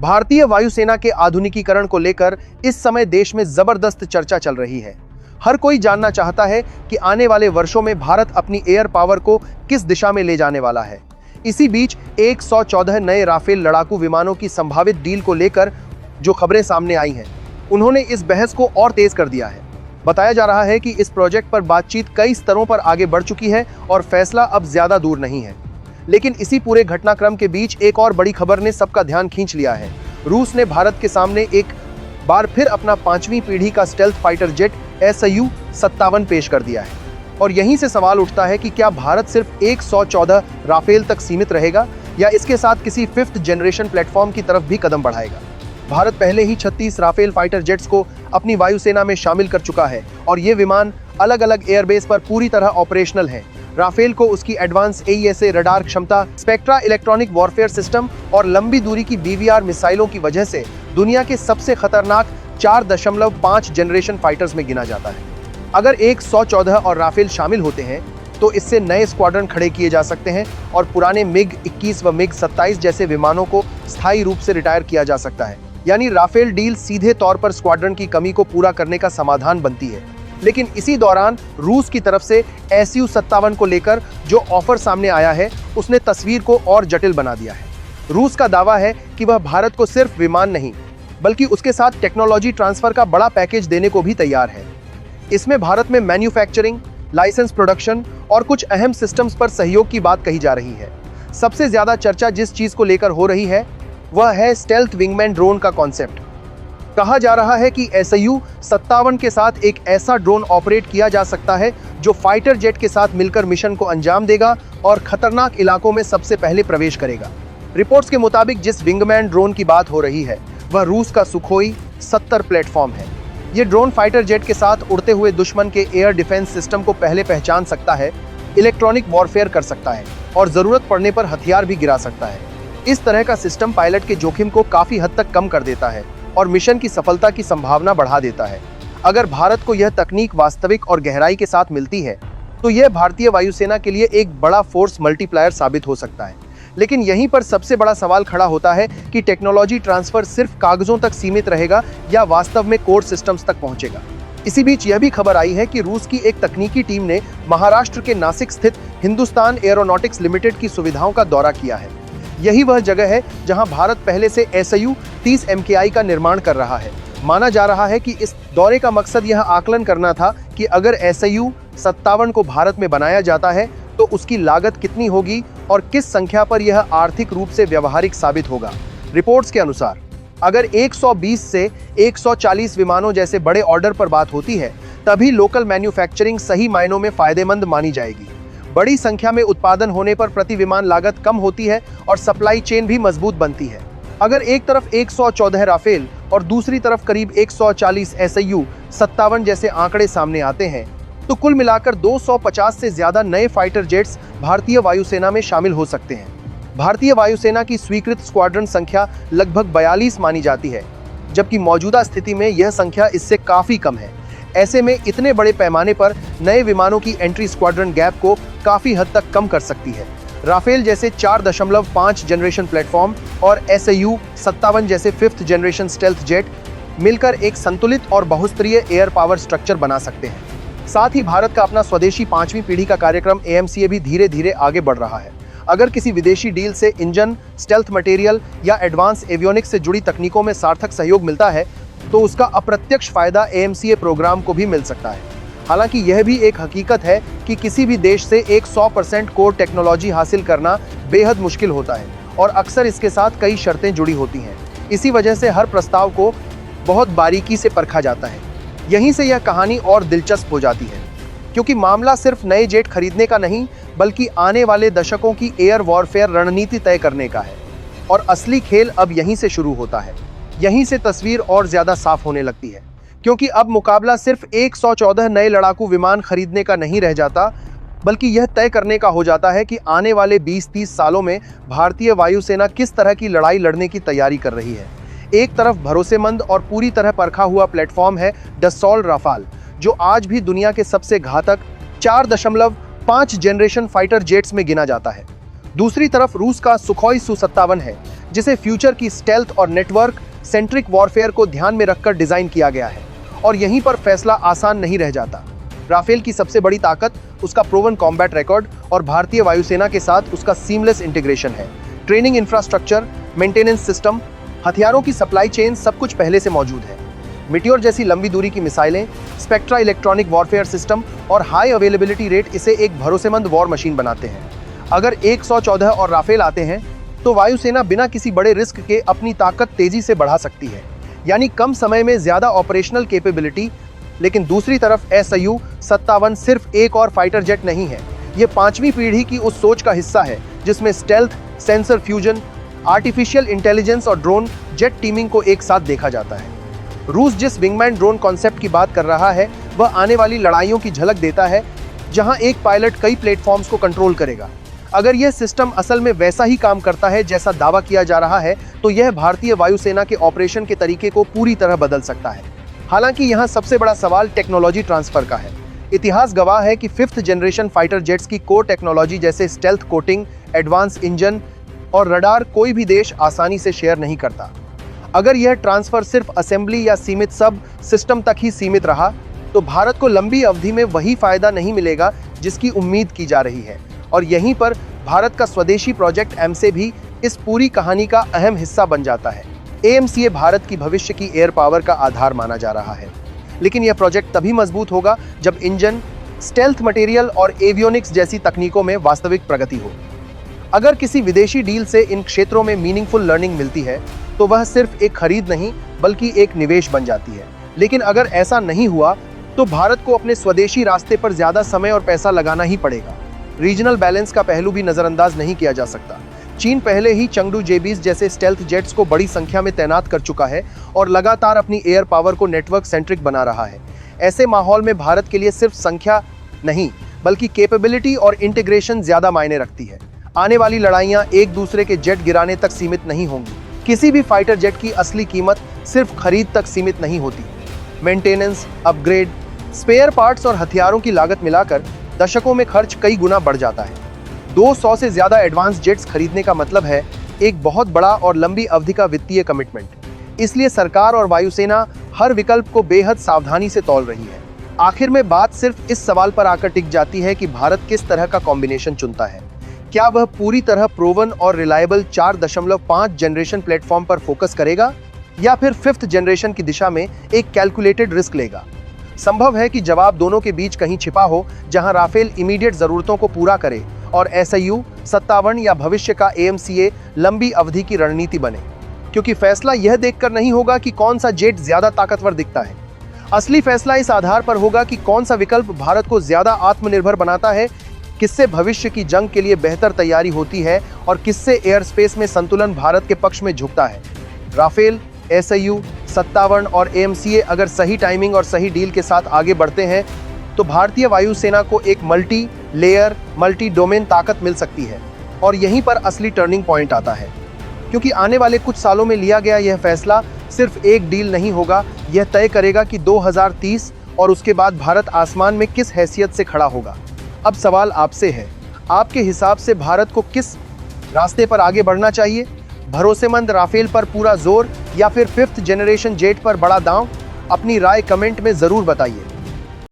भारतीय वायुसेना के आधुनिकीकरण को लेकर इस समय देश में जबरदस्त चर्चा चल रही है। हर कोई जानना चाहता है कि आने वाले वर्षों में भारत अपनी एयर पावर को किस दिशा में ले जाने वाला है। इसी बीच 114 नए राफेल लड़ाकू विमानों की संभावित डील को लेकर जो खबरें सामने आई हैं, उन्होंने इस बहस को और तेज कर दिया है। बताया जा रहा है कि इस प्रोजेक्ट पर बातचीत कई स्तरों पर आगे बढ़ चुकी है और फैसला अब ज्यादा दूर नहीं है। लेकिन इसी पूरे घटनाक्रम के बीच एक और बड़ी खबर ने सबका ध्यान खींच लिया है। रूस ने भारत के सामने एक बार फिर अपना 5वीं पीढ़ी का स्टेल्थ फाइटर जेट Su-57 पेश कर दिया है। और यहीं से सवाल उठता है कि क्या भारत सिर्फ 114 राफेल तक सीमित रहेगा या इसके साथ किसी 5th जनरेशन प्लेटफॉर्म की तरफ भी कदम बढ़ाएगा। भारत पहले ही 36 राफेल फाइटर जेट्स को अपनी वायुसेना में शामिल कर चुका है और ये विमान अलग अलग एयरबेस पर पूरी तरह ऑपरेशनल हैं। राफेल को उसकी एडवांस AESA रडार क्षमता, स्पेक्ट्रा इलेक्ट्रॉनिक वॉरफेयर सिस्टम और लंबी दूरी की BVR मिसाइलों की वजह से दुनिया के सबसे खतरनाक 4.5 जनरेशन फाइटर्स में गिना जाता है। अगर 114 और राफेल शामिल होते हैं तो इससे नए स्क्वाड्रन खड़े किए जा सकते हैं और पुराने MiG-21 व MiG-27 जैसे विमानों को स्थायी रूप से रिटायर किया जा सकता है। यानी राफेल डील सीधे तौर पर स्क्वाड्रन की कमी को पूरा करने का समाधान बनती है। लेकिन इसी दौरान रूस की तरफ से Su-57 को लेकर जो ऑफर सामने आया है, उसने तस्वीर को और जटिल बना दिया है। रूस का दावा है कि वह भारत को सिर्फ विमान नहीं, बल्कि उसके साथ टेक्नोलॉजी ट्रांसफर का बड़ा पैकेज देने को भी तैयार है। इसमें भारत में मैन्युफैक्चरिंग, लाइसेंस प्रोडक्शन और कुछ अहम सिस्टम्स पर सहयोग की बात कही जा रही है। सबसे ज्यादा चर्चा जिस चीज को लेकर हो रही है वह है स्टेल्थ विंगमैन ड्रोन का कॉन्सेप्ट। कहा जा रहा है कि Su-57 के साथ एक ऐसा ड्रोन ऑपरेट किया जा सकता है जो फाइटर जेट के साथ मिलकर मिशन को अंजाम देगा और खतरनाक इलाकों में सबसे पहले प्रवेश करेगा। रिपोर्ट्स के मुताबिक जिस विंगमैन ड्रोन की बात हो रही है वह रूस का सुखोई 70 प्लेटफॉर्म है। ये ड्रोन फाइटर जेट के साथ उड़ते हुए दुश्मन के एयर डिफेंस सिस्टम को पहले पहचान सकता है, इलेक्ट्रॉनिक वॉरफेयर कर सकता है और जरूरत पड़ने पर हथियार भी गिरा सकता है। इस तरह का सिस्टम पायलट के जोखिम को काफी हद तक कम कर देता है और मिशन की सफलता की संभावना बढ़ा देता है। अगर भारत को यह तकनीक वास्तविक और गहराई के साथ मिलती है तो यह भारतीय वायुसेना के लिए एक बड़ा फोर्स मल्टीप्लायर साबित हो सकता है। लेकिन यहीं पर सबसे बड़ा सवाल खड़ा होता है कि टेक्नोलॉजी ट्रांसफर सिर्फ कागजों तक सीमित रहेगा या वास्तव में कोर सिस्टम्स तक पहुंचेगा। इसी बीच यह भी खबर आई है कि रूस की एक तकनीकी टीम ने महाराष्ट्र के नासिक स्थित हिंदुस्तान एरोनॉटिक्स लिमिटेड की सुविधाओं का दौरा किया है। यही वह जगह है जहां भारत पहले से Su-30 MKI का निर्माण कर रहा है। माना जा रहा है कि इस दौरे का मकसद यह आकलन करना था कि अगर Su-57 को भारत में बनाया जाता है तो उसकी लागत कितनी होगी और किस संख्या पर यह आर्थिक रूप से व्यवहारिक साबित होगा। रिपोर्ट्स के अनुसार अगर 120 से 140 विमानों जैसे बड़े ऑर्डर पर बात होती है तभी लोकल मैन्युफैक्चरिंग सही मायनों में फायदेमंद मानी जाएगी। बड़ी संख्या में उत्पादन होने पर प्रति विमान लागत कम होती है और सप्लाई चेन भी मजबूत बनती है। अगर एक तरफ 114 राफेल और दूसरी तरफ करीब 140 Su-57 जैसे आंकड़े सामने आते हैं तो कुल मिलाकर 250 से ज्यादा नए फाइटर जेट्स भारतीय वायुसेना में शामिल हो सकते हैं। भारतीय वायुसेना की स्वीकृत स्क्वाड्रन संख्या लगभग 42 मानी जाती है, जबकि मौजूदा स्थिति में यह संख्या इससे काफी कम है। ऐसे में इतने बड़े पैमाने पर नए विमानों की एंट्री स्क्वाड्रन गैप को काफी हद तक कम कर सकती है। राफेल जैसे 4.5 जनरेशन प्लेटफॉर्म और Su-57 जैसे 5th जनरेशन स्टेल्थ जेट मिलकर एक संतुलित और बहुस्तरीय एयर पावर स्ट्रक्चर बना सकते हैं। साथ ही भारत का अपना स्वदेशी 5वीं पीढ़ी का कार्यक्रम AMCA भी धीरे धीरे आगे बढ़ रहा है। अगर किसी विदेशी डील से इंजन, स्टेल्थ मटेरियल या एडवांस एवियोनिक्स से जुड़ी तकनीकों में सार्थक सहयोग मिलता है तो उसका अप्रत्यक्ष फायदा AMCA प्रोग्राम को भी मिल सकता है। हालांकि यह भी एक हकीकत है कि किसी भी देश से एक 100% कोर टेक्नोलॉजी हासिल करना बेहद मुश्किल होता है और अक्सर इसके साथ कई शर्तें जुड़ी होती हैं। इसी वजह से हर प्रस्ताव को बहुत बारीकी से परखा जाता है। यहीं से यह कहानी और दिलचस्प हो जाती है, क्योंकि मामला सिर्फ नए जेट खरीदने का नहीं बल्कि आने वाले दशकों की एयर वॉरफेयर रणनीति तय करने का है। और असली खेल अब यहीं से शुरू होता है। यहीं से तस्वीर और ज्यादा साफ होने लगती है, क्योंकि अब मुकाबला सिर्फ 114 नए लड़ाकू विमान खरीदने का नहीं रह जाता, बल्कि यह तय करने का हो जाता है कि आने वाले 20-30 सालों में भारतीय वायुसेना किस तरह की लड़ाई लड़ने की तैयारी कर रही है। एक तरफ भरोसेमंद और पूरी तरह परखा हुआ प्लेटफॉर्म है डसॉल्ट राफाल, जो आज भी दुनिया के सबसे घातक 4.5 जनरेशन फाइटर जेट्स में गिना जाता है। दूसरी तरफ रूस का सुखोई Su-57 है, जिसे फ्यूचर की स्टेल्थ और नेटवर्क सेंट्रिक वॉरफेयर को ध्यान में रखकर डिजाइन किया गया है। और यहीं पर फैसला आसान नहीं रह जाता। राफेल की सबसे बड़ी ताकत उसका प्रूवन कॉम्बैट रिकॉर्ड और भारतीय वायुसेना के साथ उसका सीमलेस इंटीग्रेशन है। ट्रेनिंग इंफ्रास्ट्रक्चर, मेंटेनेंस सिस्टम, हथियारों की सप्लाई चेन सब कुछ पहले से मौजूद है। मिटियोर जैसी लंबी दूरी की मिसाइलें, स्पेक्ट्रा इलेक्ट्रॉनिक वॉरफेयर सिस्टम और हाई अवेलेबिलिटी रेट इसे एक भरोसेमंद वॉर मशीन बनाते हैं। अगर 114 और राफेल आते हैं तो वायुसेना बिना किसी बड़े रिस्क के अपनी ताकत तेजी से बढ़ा सकती है, यानी कम समय में ज्यादा ऑपरेशनल कैपेबिलिटी। लेकिन दूसरी तरफ Su-57 सिर्फ एक और फाइटर जेट नहीं है, ये 5वीं पीढ़ी की उस सोच का हिस्सा है जिसमें stealth, sensor fusion, artificial intelligence और ड्रोन जेट टीमिंग को एक साथ देखा जाता है। रूस जिस विंगमैन ड्रोन कॉन्सेप्ट की बात कर रहा है वह आने वाली लड़ाइयों की झलक देता है, जहां एक पायलट कई प्लेटफॉर्म्स को कंट्रोल करेगा। अगर यह सिस्टम असल में वैसा ही काम करता है जैसा दावा किया जा रहा है तो यह भारतीय वायुसेना के ऑपरेशन के तरीके को पूरी तरह बदल सकता है। हालांकि यहाँ सबसे बड़ा सवाल टेक्नोलॉजी ट्रांसफर का है। इतिहास गवाह है कि 5th जनरेशन फाइटर जेट्स की कोर टेक्नोलॉजी जैसे स्टेल्थ कोटिंग, एडवांस इंजन और रडार कोई भी देश आसानी से शेयर नहीं करता। अगर यह ट्रांसफर सिर्फ असेंबली या सीमित सब सिस्टम तक ही सीमित रहा तो भारत को लंबी अवधि में वही फायदा नहीं मिलेगा जिसकी उम्मीद की जा रही है। और यहीं पर भारत का स्वदेशी प्रोजेक्ट एमसे भी इस पूरी कहानी का अहम हिस्सा बन जाता है। एएमसीए भारत की भविष्य की एयर पावर का आधार माना जा रहा है, लेकिन यह प्रोजेक्ट तभी मजबूत होगा जब इंजन, स्टेल्थ मटेरियल और एवियोनिक्स जैसी तकनीकों में वास्तविक प्रगति हो। अगर किसी विदेशी डील से इन क्षेत्रों में मीनिंगफुल लर्निंग मिलती है तो वह सिर्फ एक खरीद नहीं बल्कि एक निवेश बन जाती है। लेकिन अगर ऐसा नहीं हुआ तो भारत को अपने स्वदेशी रास्ते पर ज्यादा समय और पैसा लगाना ही पड़ेगा। रीजनल बैलेंस का पहलू भी नजरअंदाज नहीं किया जा सकता। चीन पहले ही चंगडू J-20 जैसे स्टेल्थ जेट्स को बड़ी संख्या में तैनात कर चुका है और लगातार अपनी एयर पावर को नेटवर्क सेंट्रिक बना रहा है। ऐसे माहौल में भारत के लिए सिर्फ संख्या नहीं बल्कि कैपेबिलिटी और इंटीग्रेशन ज्यादा मायने रखती है। आने वाली लड़ाइयां एक दूसरे के जेट गिराने तक सीमित नहीं होंगी। किसी भी फाइटर जेट की असली कीमत सिर्फ खरीद तक सीमित नहीं होती। मेंटेनेंस, अपग्रेड, स्पेयर पार्ट्स और हथियारों की लागत मिलाकर दशकों में खर्च कई गुना बढ़ जाता है। 200 से ज्यादा एडवांस जेट्स खरीदने का मतलब है एक बहुत बड़ा और लंबी अवधि का वित्तीय कमिटमेंट। इसलिए सरकार और वायुसेना हर विकल्प को बेहद सावधानी से तौल रही है। आखिर में बात सिर्फ इस सवाल पर आकर टिक जाती है कि भारत किस तरह का कॉम्बिनेशन चुनता है। क्या वह पूरी तरह प्रूवन और रिलायबल 4.5 जनरेशन प्लेटफॉर्म पर फोकस करेगा या फिर 5th जनरेशन की दिशा में एक कैलकुलेटेड रिस्क लेगा? संभव है कि जवाब दोनों के बीच कहीं छिपा हो, जहां राफेल इमीडिएट जरूरतों को पूरा करे और Su-57 या भविष्य का एएमसीए लंबी अवधि की रणनीति बने। क्योंकि फैसला यह देखकर नहीं होगा कि कौन सा जेट ज्यादा ताकतवर दिखता है। असली फैसला इस आधार पर होगा कि कौन सा विकल्प भारत को ज्यादा आत्मनिर्भर बनाता है, किससे भविष्य की जंग के लिए बेहतर तैयारी होती है और किससे एयर स्पेस में संतुलन भारत के पक्ष में झुकता है। राफेल, Su-57 और एएमसीए अगर सही टाइमिंग और सही डील के साथ आगे बढ़ते हैं तो भारतीय वायुसेना को एक मल्टी लेयर, मल्टी डोमेन ताकत मिल सकती है। और यहीं पर असली टर्निंग पॉइंट आता है, क्योंकि आने वाले कुछ सालों में लिया गया यह फैसला सिर्फ एक डील नहीं होगा, यह तय करेगा कि 2030 और उसके बाद भारत आसमान में किस हैसियत से खड़ा होगा। अब सवाल आपसे है, आपके हिसाब से भारत को किस रास्ते पर आगे बढ़ना चाहिए? भरोसेमंद राफेल पर पूरा जोर या फिर 5th जनरेशन जेट पर बड़ा दांव? अपनी राय कमेंट में जरूर बताइए।